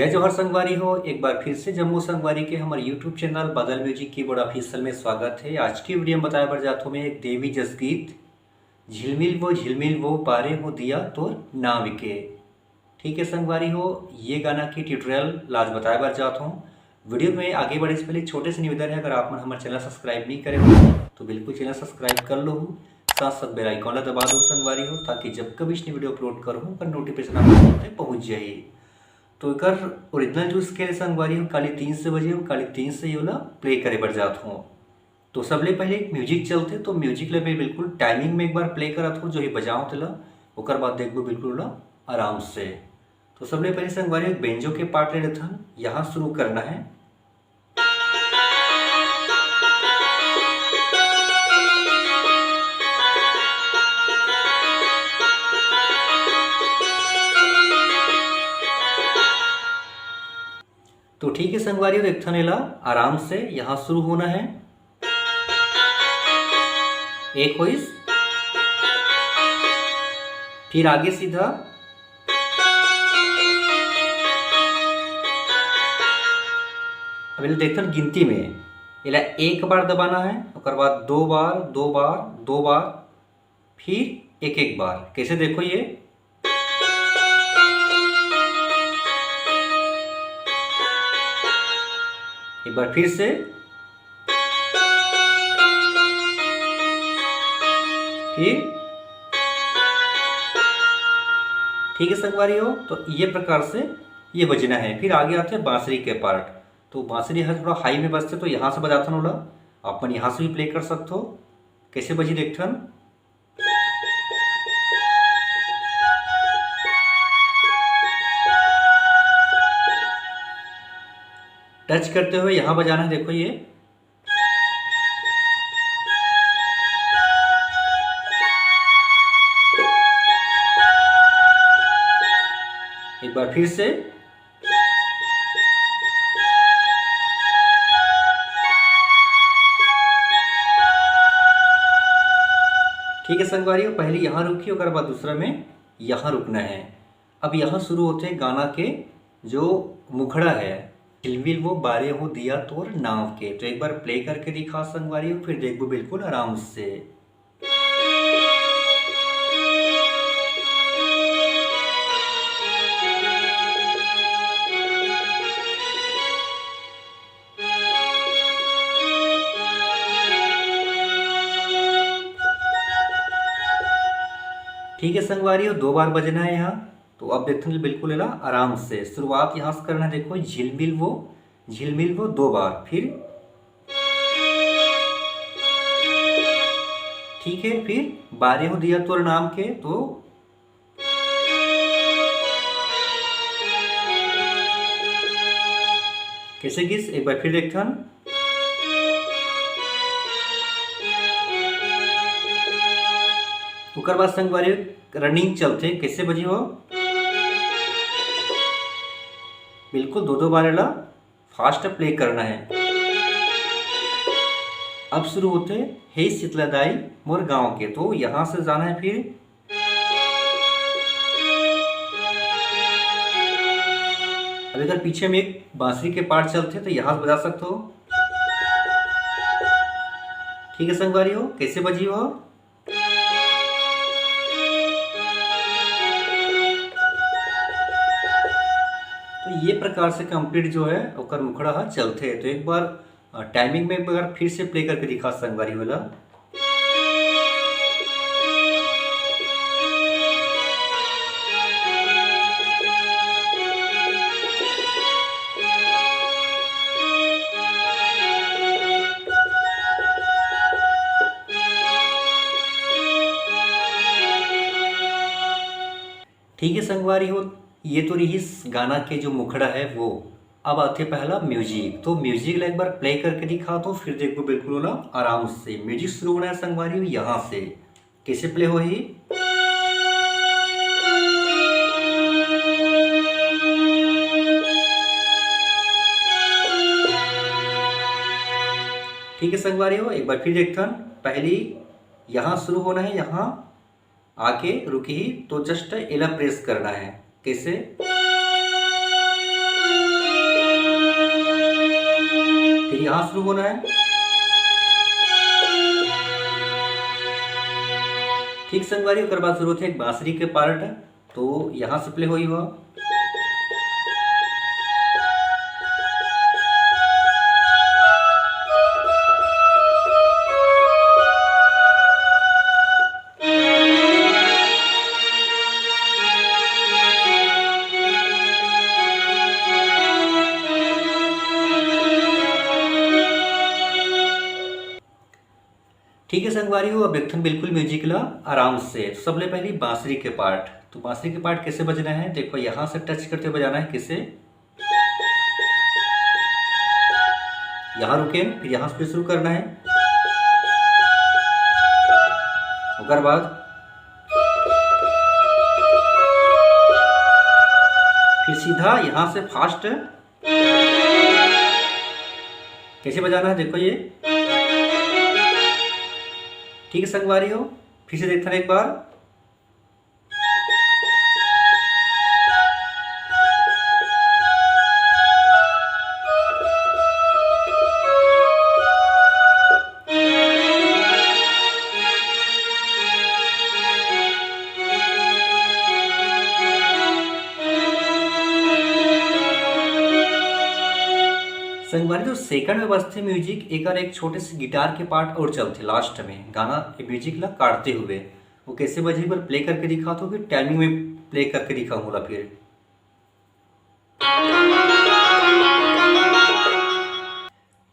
जोहर संगवारी हो। एक बार फिर से जम्मू संगवारी के हमारे यूट्यूब चैनल बादल म्यूजिक कीबोर्ड ऑफिशियल में स्वागत है। आज की वीडियो में बताया बर जात मैं एक देवी जस गीत झिलमिल वो पारे हो दिया तो नाव के। ठीक है संगवारी हो, ये गाना की ट्यूटोरियल आज बताया बर जात हूँ। वीडियो में आगे बढ़े से पहले छोटे से निवेदन है, अगर आप हमारे चैनल सब्सक्राइब नहीं करे हो तो बिल्कुल चैनल सब्सक्राइब कर लो, साथ साथ बेल आइकॉन दबा दो संगवारी हो, ताकि जब कभी इसने वीडियो अपलोड करूँ पर नोटिफिकेशन आपके पहुँच जाए। तो एकर ओरिजिनल जो स्केल संगवारी हो काली 3 से बजे हो, काली 3 से ये प्ले करे बर जात हूँ। तो सबले पहले एक म्यूजिक चलते, तो म्यूजिक ले बिल्कुल टाइमिंग में एक बार प्ले करत हूँ, जो ही बजाऊँ तेला ओकर बाद देखबो बिल्कुल आराम से। तो सबले पहले संगवारी एक बेंजो के पार्ट ले लेथन, यहाँ शुरू करना है। तो ठीक है संगवारी, एक थनेला आराम से यहाँ शुरू होना है। एक होइस, फिर आगे सीधा, अब देखते गिनती में इला एक बार दबाना है, उसके बाद 2 बार 2 बार 2 बार, फिर एक एक बार। कैसे देखो ये एक बार फिर से, फिर ठीक है संगवारी हो। तो ये प्रकार से ये बजना है। फिर आगे आते हैं बांसुरी के पार्ट। तो बांसुरी है थोड़ा हाई में बजते, तो यहाँ से बजाता हूँ, अपन यहाँ से भी प्ले कर सकते हो। कैसे बजी देखथन, टच करते हुए यहाँ बजाना है। देखो ये एक बार फिर से, ठीक है संगवारी हो। पहले यहाँ रुकी, उसके बाद दूसरा में यहाँ रुकना है। अब यहाँ शुरू होते हैं गाना के जो मुखड़ा है, झिलमिल वो बारे हो दिया तोर नाव के। तो एक बार प्ले करके दिखा संगवारी हो, फिर देखो बिल्कुल आराम से। ठीक है संगवारी हो, 2 बार बजना है यहाँ। तो अब देखते हैं बिल्कुल है आराम से। शुरुआत यहाँ से करना है। देखो झिलमिल वो 2 बार, फिर ठीक है, फिर बारे हो दिया तोर नाम के। तो कैसे गिस एक बार फिर देखथन, उकर बाद संगवारी रनिंग चलते। कैसे बजी हो, बिल्कुल 2-2 बार ला फास्ट प्ले करना है। अब शुरू होते हे शीतलादाई मोर गांव के। तो यहां से जाना है। फिर अब इधर पीछे में एक बांसुरी के पार्ट चलते, तो यहां से बजा सकते हो। ठीक है संगवारी हो, कैसे बजी हो, तो ये प्रकार से कंप्लीट जो है ओकर मुखड़ा चलते। तो एक बार टाइमिंग में एक बार फिर से प्ले करके दिखा संगवारी वाला। ठीक है संगवारी हो, ये तो रही इस गाना के जो मुखड़ा है वो। अब आते पहला म्यूजिक। तो म्यूजिक एक बार प्ले करके दिखा, तो फिर देखो बिल्कुल आराम से। म्यूजिक शुरू होना है संगवारी हो यहाँ से। कैसे प्ले हो ही, ठीक है संगवारी हो। एक बार फिर देखथन, पहली यहाँ शुरू होना है, यहाँ आके रुकी ही तो जस्ट एला प्रेस करना है। कैसे, यहाँ शुरू होना है। ठीक संगवारी, ओकर बाद शुरू होते एक बांसुरी के पार्ट, तो यहाँ से प्ले होई हुआ। ठीक है संगवारी हो, अब देखते बिल्कुल म्यूजिक ला आराम से। तो सबले पहले बांसुरी के पार्ट, तो बांसुरी के पार्ट कैसे बजना है, देखो यहाँ से टच करते बजाना है, किसे यहाँ रुके, फिर यहाँ से शुरू करना है, उसके बाद फिर सीधा यहाँ से फास्ट कैसे बजाना है, देखो ये। ठीक है संगवारी हो, फिर से देखते हैं एक बार। संगवारी जो सेकंड में बजते म्यूजिक एक छोटे से गिटार के पार्ट और चलते लास्ट में गाना म्यूजिक ला काटते हुए, वो कैसे बजे एक बार प्ले करके दिखा, तो फिर टाइमिंग में प्ले करके दिखाऊंगा फिर।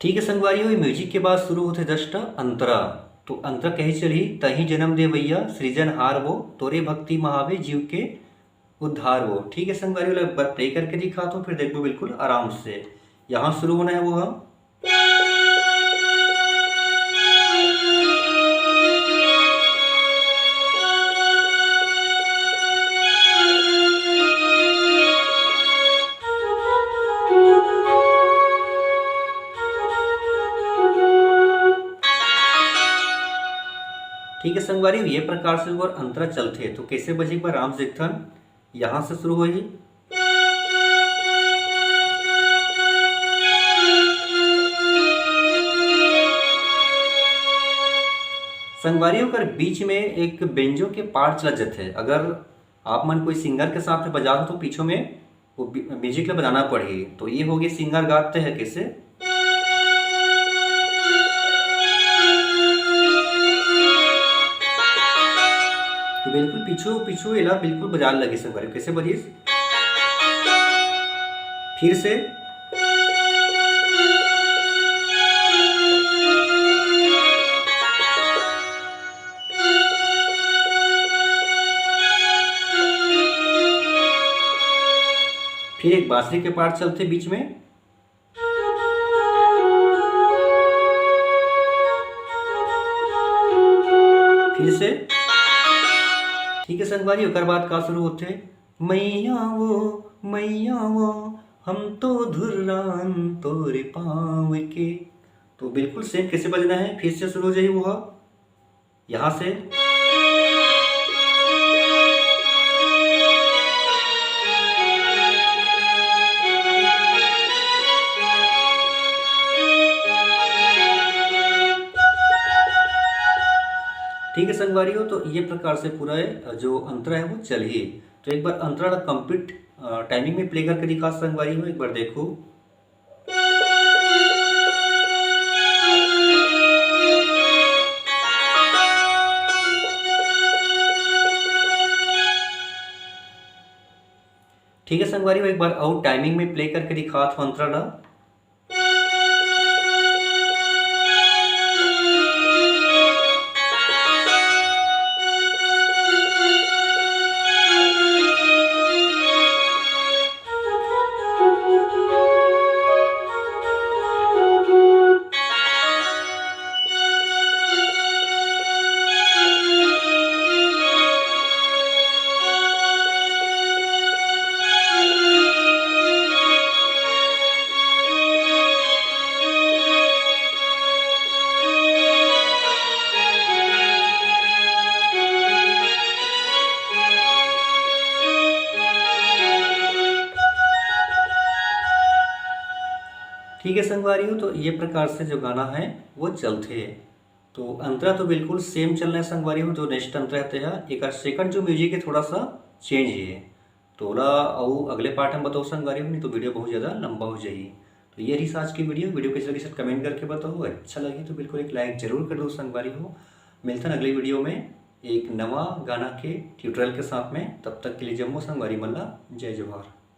ठीक है संगवारी हो, म्यूजिक के बाद शुरू होते जस्ट अंतरा, तो अंतरा कही चली तही जन्म दे भैया सृजन हार वो, तोरे भक्ति महावे जीव के उद्धार वो। ठीक है संगवारी हो, एक बार प्ले करके दिखा, तो फिर देखो बिल्कुल आराम से यहाँ शुरू होना है वो हम। ठीक है संगवारी, ये प्रकार से और अंतरा चलते, तो कैसे बजे पर राम देखथन, यहाँ से शुरू होगी। संगवारियों कर बीच में एक बेंजो के पार्ट चला जाते हैं, अगर आप मन कोई सिंगर के साथ बजा दो तो पीछे में वो म्यूजिक ला बनाना पड़ेगी, तो ये हो गया सिंगर गाते हैं कैसे। तो बिल्कुल पीछू पीछू इला बिल्कुल बजा लगे संगवारी, कैसे बजीस, फिर से फिर एक बांसुरी के पार्ट चलते बीच में, फिर से। ठीक है संगवारी, ओकर बाद का शुरू होते मैया वो हम तो धुर्रान तोरे पाँव के, तो बिल्कुल सेम कैसे बजना है, फिर से शुरू हो जाए वो यहाँ से। ठीक है संगवारी हो, तो ये प्रकार से पूरा जो अंतरा है वो चलिए। तो एक बार अंतरा कंप्लीट टाइमिंग में प्ले करके दिखा संगवारी हो, एक बार देखो। ठीक है संगवारी हो, एक बार और टाइमिंग में प्ले करके दिखा था अंतरा। ठीक है संगवारी हो, तो ये प्रकार से जो गाना है वो चलते है। तो अंतरा तो बिल्कुल सेम चलना है संगवारी हो, जो नेक्स्ट अंतरा रहते हैं एक सेकंड जो म्यूजिक है थोड़ा सा चेंज है थोड़ा, और अगले पार्ट हम बताओ संगवारी हो, नहीं तो वीडियो बहुत ज़्यादा लंबा हो जाएगी। तो ये रही आज की वीडियो कैसे लगी सर कमेंट करके बताओ, अच्छा लगे तो बिल्कुल एक लाइक जरूर कर दो संगवारी हो। मिलता है अगली वीडियो में एक नवा गाना के ट्यूटोरियल के साथ में, तब तक के लिए जम्मू संगवारी मल्ला, जय जवाहर।